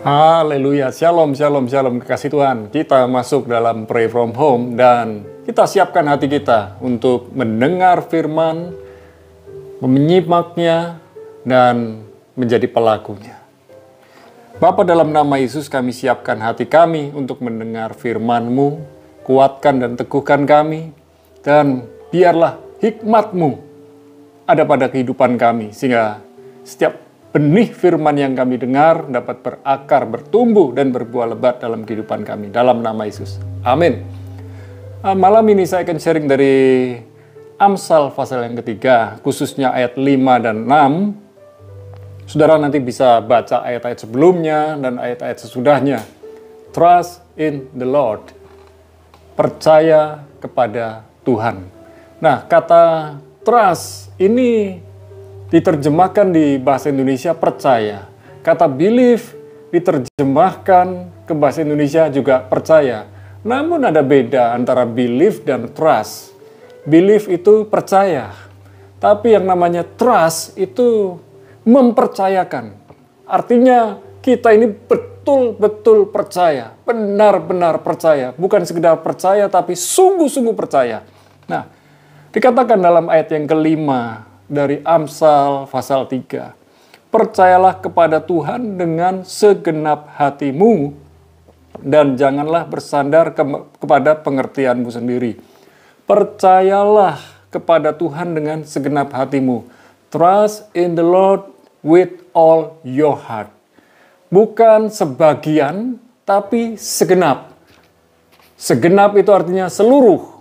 Haleluya, shalom, shalom, shalom, kekasih Tuhan. Kita masuk dalam Pray From Home dan kita siapkan hati kita untuk mendengar firman, menyimaknya, dan menjadi pelakunya. Bapa, dalam nama Yesus kami siapkan hati kami untuk mendengar firman-Mu, kuatkan dan teguhkan kami, dan biarlah hikmat-Mu ada pada kehidupan kami, sehingga setiap benih firman yang kami dengar dapat berakar, bertumbuh, dan berbuah lebat dalam kehidupan kami. Dalam nama Yesus. Amin. Malam ini saya akan sharing dari Amsal pasal yang ketiga, khususnya ayat 5 dan 6. Saudara nanti bisa baca ayat-ayat sebelumnya dan ayat-ayat sesudahnya. Trust in the Lord. Percaya kepada Tuhan. Nah, kata trust ini diterjemahkan di bahasa Indonesia percaya. Kata believe diterjemahkan ke bahasa Indonesia juga percaya. Namun ada beda antara believe dan trust. Believe itu percaya. Tapi yang namanya trust itu mempercayakan. Artinya kita ini betul-betul percaya. Benar-benar percaya. Bukan sekedar percaya tapi sungguh-sungguh percaya. Nah, dikatakan dalam ayat yang kelima dari Amsal pasal 3. Percayalah kepada Tuhan dengan segenap hatimu dan janganlah bersandar kepada pengertianmu sendiri. Percayalah kepada Tuhan dengan segenap hatimu. Trust in the Lord with all your heart. Bukan sebagian, tapi segenap. Segenap itu artinya seluruh.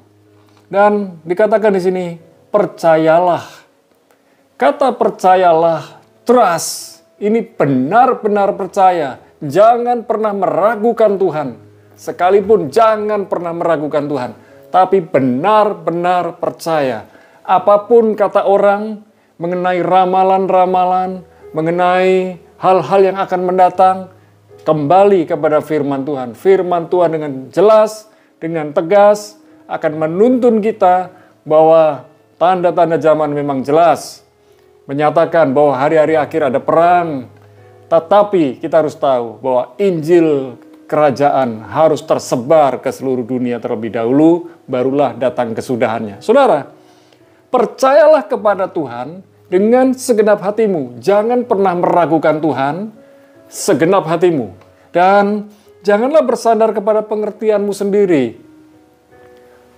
Dan dikatakan di sini, percayalah. Kata percayalah, trust, ini benar-benar percaya. Jangan pernah meragukan Tuhan. Sekalipun jangan pernah meragukan Tuhan. Tapi benar-benar percaya. Apapun kata orang mengenai ramalan-ramalan, mengenai hal-hal yang akan mendatang, kembali kepada firman Tuhan. Firman Tuhan dengan jelas, dengan tegas, akan menuntun kita bahwa tanda-tanda zaman memang jelas. Menyatakan bahwa hari-hari akhir ada perang. Tetapi kita harus tahu bahwa Injil kerajaan harus tersebar ke seluruh dunia terlebih dahulu, barulah datang kesudahannya. Saudara, percayalah kepada Tuhan dengan segenap hatimu. Jangan pernah meragukan Tuhan segenap hatimu. Dan janganlah bersandar kepada pengertianmu sendiri.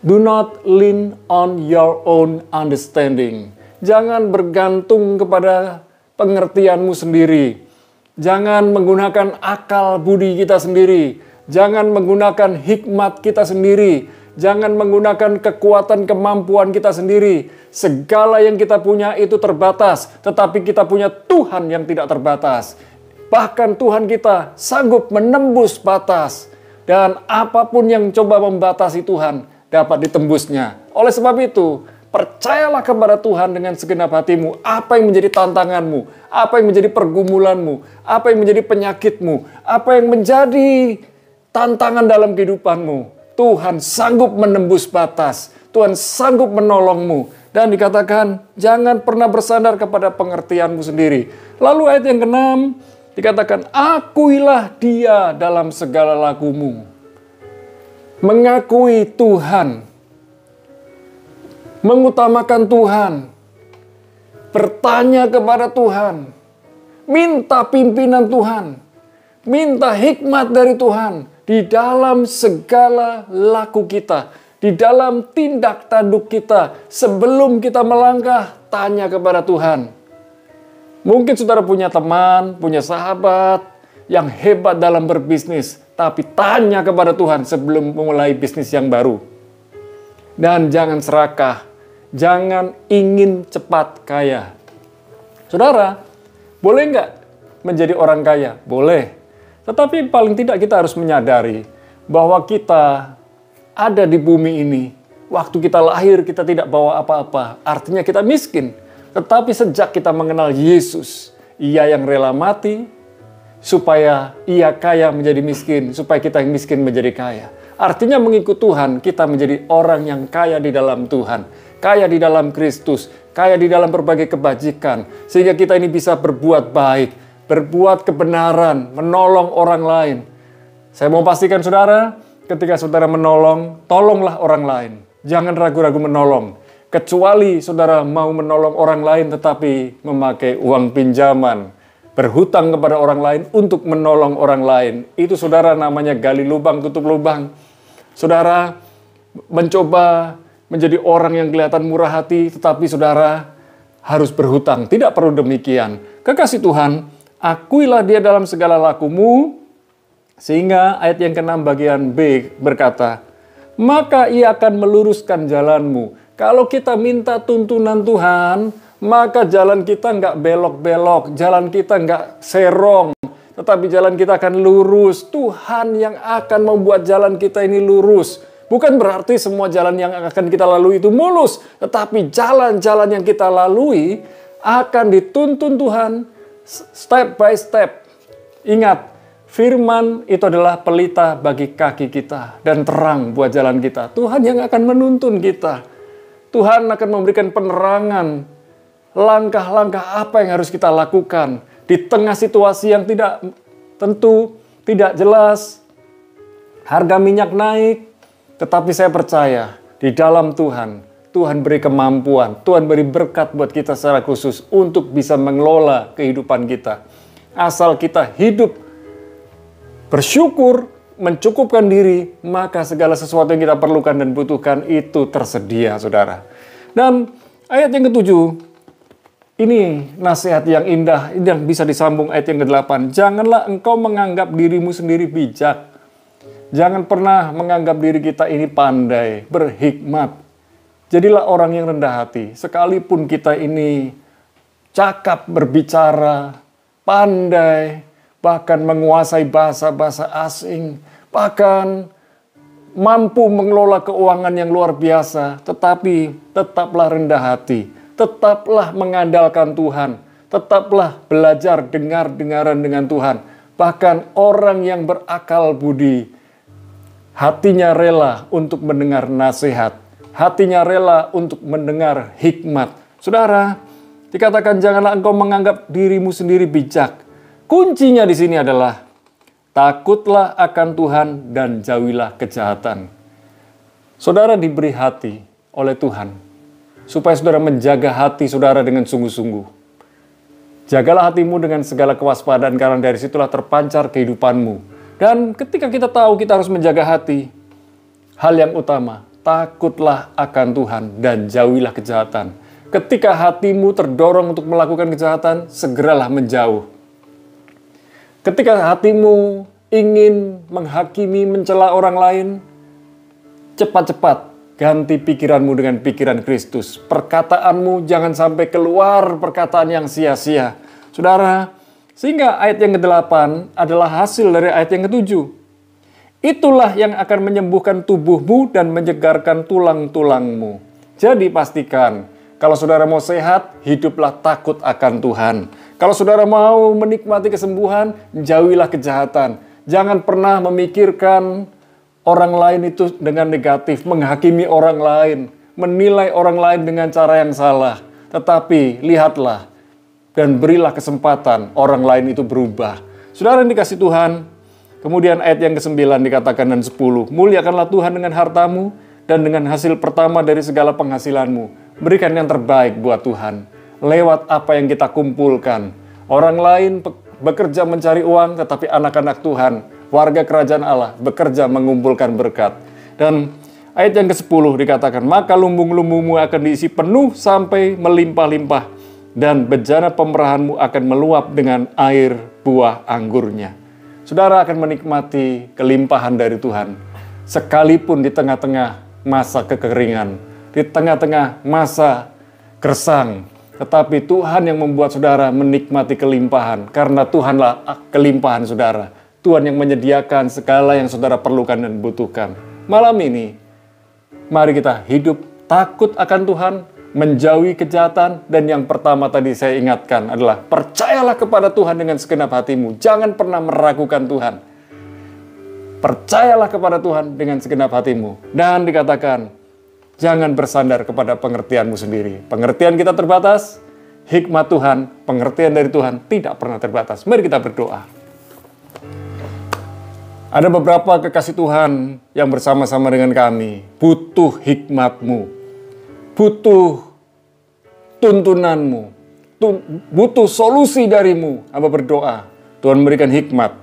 Do not lean on your own understanding. Jangan bergantung kepada pengertianmu sendiri. Jangan menggunakan akal budi kita sendiri. Jangan menggunakan hikmat kita sendiri. Jangan menggunakan kekuatan kemampuan kita sendiri. Segala yang kita punya itu terbatas. Tetapi kita punya Tuhan yang tidak terbatas. Bahkan Tuhan kita sanggup menembus batas. Dan apapun yang coba membatasi Tuhan dapat ditembusnya. Oleh sebab itu, percayalah kepada Tuhan dengan segenap hatimu. Apa yang menjadi tantanganmu, apa yang menjadi pergumulanmu, apa yang menjadi penyakitmu, apa yang menjadi tantangan dalam kehidupanmu. Tuhan sanggup menembus batas, Tuhan sanggup menolongmu. Dan dikatakan, jangan pernah bersandar kepada pengertianmu sendiri. Lalu ayat yang ke-6, dikatakan, akuilah Dia dalam segala lakumu. Mengakui Tuhan, mengutamakan Tuhan, bertanya kepada Tuhan, minta pimpinan Tuhan, minta hikmat dari Tuhan di dalam segala laku kita, di dalam tindak tanduk kita. Sebelum kita melangkah, tanya kepada Tuhan. Mungkin saudara punya teman, punya sahabat yang hebat dalam berbisnis, tapi tanya kepada Tuhan sebelum memulai bisnis yang baru. Dan jangan serakah. Jangan ingin cepat kaya. Saudara, boleh nggak menjadi orang kaya? Boleh. Tetapi paling tidak kita harus menyadari bahwa kita ada di bumi ini. Waktu kita lahir kita tidak bawa apa-apa. Artinya kita miskin. Tetapi sejak kita mengenal Yesus, Ia yang rela mati supaya Ia kaya menjadi miskin. Supaya kita yang miskin menjadi kaya. Artinya mengikut Tuhan, kita menjadi orang yang kaya di dalam Tuhan. Kaya di dalam Kristus, kaya di dalam berbagai kebajikan. Sehingga kita ini bisa berbuat baik. berbuat kebenaran, menolong orang lain. Saya mau pastikan saudara, ketika saudara menolong, tolonglah orang lain. Jangan ragu-ragu menolong. Kecuali saudara mau menolong orang lain tetapi memakai uang pinjaman, berhutang kepada orang lain untuk menolong orang lain. Itu saudara namanya gali lubang, tutup lubang. Saudara mencoba menjadi orang yang kelihatan murah hati, tetapi saudara harus berhutang. Tidak perlu demikian. Kekasih Tuhan, akuilah dia dalam segala lakumu, sehingga ayat yang ke-6 bagian B berkata, maka ia akan meluruskan jalanmu. Kalau kita minta tuntunan Tuhan, maka jalan kita nggak belok-belok, jalan kita nggak serong, tetapi jalan kita akan lurus. Tuhan yang akan membuat jalan kita ini lurus. Bukan berarti semua jalan yang akan kita lalui itu mulus, tetapi jalan-jalan yang kita lalui akan dituntun Tuhan step by step. Ingat, firman itu adalah pelita bagi kaki kita dan terang buat jalan kita. Tuhan yang akan menuntun kita. Tuhan akan memberikan penerangan langkah-langkah apa yang harus kita lakukan di tengah situasi yang tidak tentu, tidak jelas. Harga minyak naik, tetapi saya percaya di dalam Tuhan, Tuhan beri kemampuan, Tuhan beri berkat buat kita secara khusus untuk bisa mengelola kehidupan kita. Asal kita hidup bersyukur, mencukupkan diri, maka segala sesuatu yang kita perlukan dan butuhkan itu tersedia, saudara. Dan ayat yang ke-7, ini nasihat yang indah, yang bisa disambung ayat yang ke-8. Janganlah engkau menganggap dirimu sendiri bijak. Jangan pernah menganggap diri kita ini pandai, berhikmat. Jadilah orang yang rendah hati. Sekalipun kita ini cakap berbicara, pandai, bahkan menguasai bahasa-bahasa asing, bahkan mampu mengelola keuangan yang luar biasa, tetapi tetaplah rendah hati, tetaplah mengandalkan Tuhan, tetaplah belajar dengar-dengaran dengan Tuhan. Bahkan orang yang berakal budi, hatinya rela untuk mendengar nasihat, hatinya rela untuk mendengar hikmat. Saudara, dikatakan janganlah engkau menganggap dirimu sendiri bijak. Kuncinya di sini adalah takutlah akan Tuhan dan jauhilah kejahatan. Saudara diberi hati oleh Tuhan supaya saudara menjaga hati saudara dengan sungguh-sungguh. Jagalah hatimu dengan segala kewaspadaan karena dari situlah terpancar kehidupanmu. Dan ketika kita tahu kita harus menjaga hati, hal yang utama, takutlah akan Tuhan dan jauhilah kejahatan. Ketika hatimu terdorong untuk melakukan kejahatan, segeralah menjauh. Ketika hatimu ingin menghakimi, mencela orang lain, cepat-cepat ganti pikiranmu dengan pikiran Kristus. Perkataanmu jangan sampai keluar perkataan yang sia-sia. Saudara, sehingga ayat yang ke-8 adalah hasil dari ayat yang ke-7. Itulah yang akan menyembuhkan tubuhmu dan menyegarkan tulang-tulangmu. Jadi pastikan, kalau saudara mau sehat, hiduplah takut akan Tuhan. Kalau saudara mau menikmati kesembuhan, jauhilah kejahatan. Jangan pernah memikirkan orang lain itu dengan negatif, menghakimi orang lain, menilai orang lain dengan cara yang salah. Tetapi lihatlah dan berilah kesempatan orang lain itu berubah. Saudara yang dikasih Tuhan, kemudian ayat yang ke-9 dikatakan dan 10. Muliakanlah Tuhan dengan hartamu dan dengan hasil pertama dari segala penghasilanmu. Berikan yang terbaik buat Tuhan. Lewat apa yang kita kumpulkan. Orang lain bekerja mencari uang, tetapi anak-anak Tuhan, warga kerajaan Allah, bekerja mengumpulkan berkat. Dan ayat yang ke-10 dikatakan, maka lumbung-lumbungmu akan diisi penuh sampai melimpah-limpah, dan bejana pemerahanmu akan meluap dengan air buah anggurnya. Saudara akan menikmati kelimpahan dari Tuhan, sekalipun di tengah-tengah masa kekeringan, di tengah-tengah masa gersang. Tetapi Tuhan yang membuat saudara menikmati kelimpahan. Karena Tuhanlah kelimpahan saudara. Tuhan yang menyediakan segala yang saudara perlukan dan butuhkan. Malam ini, mari kita hidup takut akan Tuhan, menjauhi kejahatan. Dan yang pertama tadi saya ingatkan adalah percayalah kepada Tuhan dengan segenap hatimu. Jangan pernah meragukan Tuhan. Percayalah kepada Tuhan dengan segenap hatimu. Dan dikatakan, jangan bersandar kepada pengertianmu sendiri. Pengertian kita terbatas, hikmat Tuhan, pengertian dari Tuhan tidak pernah terbatas. Mari kita berdoa. Ada beberapa kekasih Tuhan yang bersama-sama dengan kami butuh hikmat-Mu, butuh tuntunan-Mu, butuh solusi dari-Mu. Hamba berdoa, Tuhan memberikan hikmat,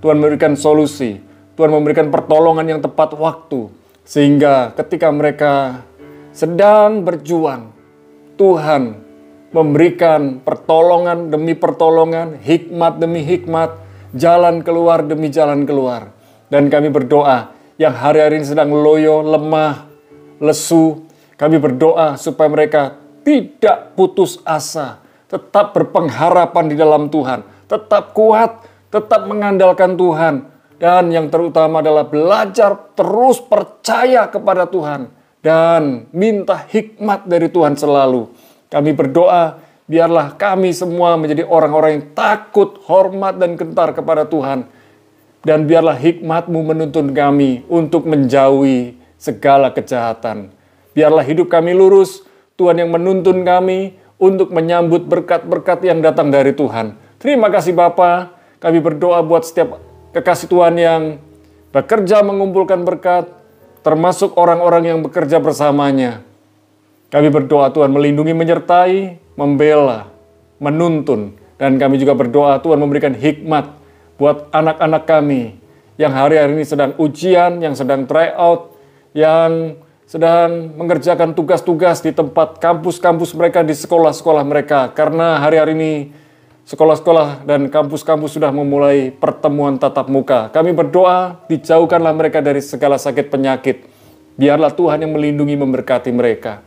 Tuhan memberikan solusi, Tuhan memberikan pertolongan yang tepat waktu, sehingga ketika mereka sedang berjuang, Tuhan memberikan pertolongan demi pertolongan, hikmat demi hikmat, jalan keluar demi jalan keluar. Dan kami berdoa yang hari-hari ini sedang loyo, lemah, lesu, kami berdoa supaya mereka tidak putus asa, tetap berpengharapan di dalam Tuhan, tetap kuat, tetap mengandalkan Tuhan. Dan yang terutama adalah belajar terus percaya kepada Tuhan dan minta hikmat dari Tuhan selalu. Kami berdoa, biarlah kami semua menjadi orang-orang yang takut, hormat, dan gentar kepada Tuhan. Dan biarlah hikmat-Mu menuntun kami untuk menjauhi segala kejahatan. Biarlah hidup kami lurus, Tuhan yang menuntun kami untuk menyambut berkat-berkat yang datang dari Tuhan. Terima kasih Bapa. Kami berdoa buat setiap kekasih Tuhan yang bekerja mengumpulkan berkat, termasuk orang-orang yang bekerja bersamanya. Kami berdoa Tuhan melindungi, menyertai, membela, menuntun. Dan kami juga berdoa Tuhan memberikan hikmat buat anak-anak kami yang hari-hari ini sedang ujian, yang sedang try out, yang sedang mengerjakan tugas-tugas di tempat kampus-kampus mereka, di sekolah-sekolah mereka. Karena hari-hari ini sekolah-sekolah dan kampus-kampus sudah memulai pertemuan tatap muka. Kami berdoa, dijauhkanlah mereka dari segala sakit penyakit. Biarlah Tuhan yang melindungi, memberkati mereka.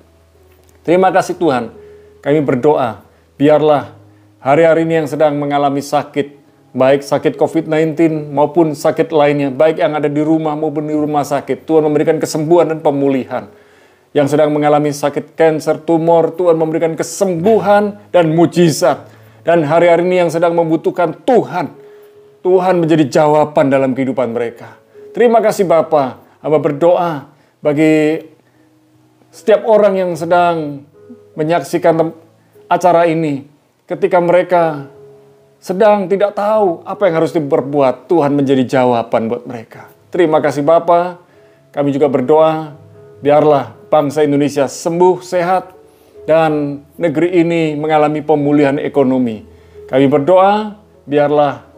Terima kasih Tuhan. Kami berdoa, biarlah hari-hari ini yang sedang mengalami sakit, baik sakit COVID-19 maupun sakit lainnya, baik yang ada di rumah maupun di rumah sakit, Tuhan memberikan kesembuhan dan pemulihan. Yang sedang mengalami sakit kanker, tumor, Tuhan memberikan kesembuhan dan mujizat. Dan hari-hari ini yang sedang membutuhkan Tuhan, Tuhan menjadi jawaban dalam kehidupan mereka. Terima kasih Bapa. Hamba berdoa bagi setiap orang yang sedang menyaksikan acara ini, ketika mereka sedang tidak tahu apa yang harus diperbuat, Tuhan menjadi jawaban buat mereka. Terima kasih Bapa. Kami juga berdoa, biarlah bangsa Indonesia sembuh, sehat, dan negeri ini mengalami pemulihan ekonomi. Kami berdoa, biarlah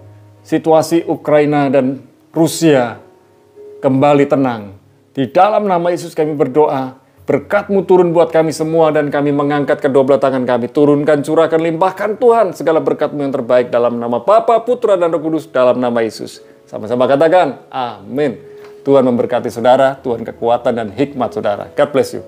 situasi Ukraina dan Rusia kembali tenang. Di dalam nama Yesus kami berdoa, berkat-Mu turun buat kami semua dan kami mengangkat kedua belah tangan kami. Turunkan, curahkan, limpahkan Tuhan segala berkat-Mu yang terbaik dalam nama Bapa, Putra, dan Roh Kudus dalam nama Yesus. Sama-sama katakan, amin. Tuhan memberkati saudara, Tuhan kekuatan dan hikmat saudara. God bless you.